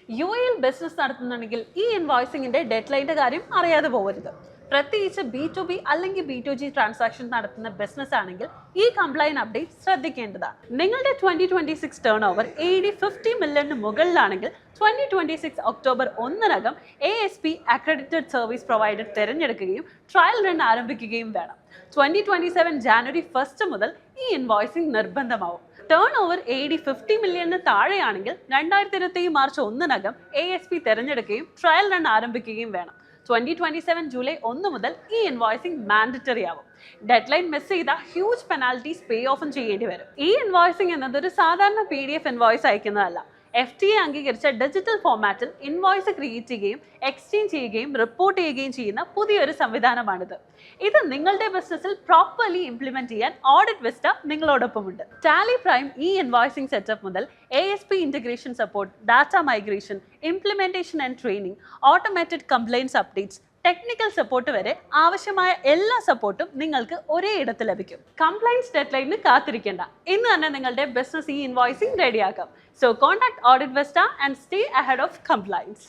U എയിൽ business നടത്തുന്നുണ്ടെങ്കിൽ ഈ ഇൻവോയ്സിംഗിന്റെ ഡെഡ്ലൈൻ്റെ കാര്യം അറിയാതെ പോകരുത്. പ്രത്യേകിച്ച് B2B അല്ലെങ്കിൽ B2G ട്രാൻസാക്ഷൻ നടത്തുന്ന ബിസിനസ് ആണെങ്കിൽ ഈ കംപ്ലൈൻറ്റ് അപ്ഡേറ്റ് ശ്രദ്ധിക്കേണ്ടതാണ്. നിങ്ങളുടെ 2026 ടേൺ ഓവർ $50 മില്യണിന് മുകളിലാണെങ്കിൽ 2026 ഒക്ടോബർ 1-നകം ASP അക്രഡിറ്റഡ് സർവീസ് പ്രൊവൈഡർ തിരഞ്ഞെടുക്കുകയും ട്രയൽ റൺ ആരംഭിക്കുകയും വേണം. 2027 ജാനുവരി 1 മുതൽ ഈ ഇൻവോയ്സിംഗ് നിർബന്ധമാവും. ടേൺ ഓവർ $50 മില്യണിന് താഴെയാണെങ്കിൽ 2027 മാർച്ച് 1-നകം ASP തിരഞ്ഞെടുക്കുകയും ട്രയൽ റൺ ആരംഭിക്കുകയും വേണം. 2027 ജൂലൈ 1 മുതൽ ഈ ഇൻവോയ്സിംഗ് മാൻഡറ്ററി ആവും. ഡെഡ്ലൈൻ മിസ് ചെയ്ത ഹ്യൂജ് പെനാൽറ്റീസ് പേ ഓഫും ചെയ്യേണ്ടി വരും. ഈ ഇൻവോയ്സിംഗ് എന്നത് ഒരു സാധാരണ PDF ഇൻവോയ്സ് അയക്കുന്നതല്ല. FTA അംഗീകരിച്ച ഡിജിറ്റൽ ഫോർമാറ്റിൽ ഇൻവോയ്സ് ക്രിയേറ്റ് ചെയ്യുകയും എക്സ്ചേഞ്ച് ചെയ്യുകയും റിപ്പോർട്ട് ചെയ്യുകയും ചെയ്യുന്ന പുതിയൊരു സംവിധാനമാണിത്. ഇത് നിങ്ങളുടെ ബിസിനസ്സിൽ പ്രോപ്പർലി ഇംപ്ലിമെന്റ് ചെയ്യാൻ ഓഡിറ്റ് വിസ്റ്റ നിങ്ങളോടൊപ്പമുണ്ട്. Tally Prime e invoicing setup മുതൽ ASP integration support, data migration, implementation and training, automated compliance updates, technical support വരെ ആവശ്യമായ എല്ലാ സപ്പോർട്ടും നിങ്ങൾക്ക് ഒരേ ഇടത്ത് ലഭിക്കും. കംപ്ലൈൻസ് ഡെഡ്ലൈനിന് കാത്തിരിക്കേണ്ട. ഇന്ന് തന്നെ നിങ്ങളുടെ ബിസിനസ് ഈ ഇൻവോയ്സിംഗ് റെഡിയാക്കാം. So contact Audit Vista and stay ahead of complaints.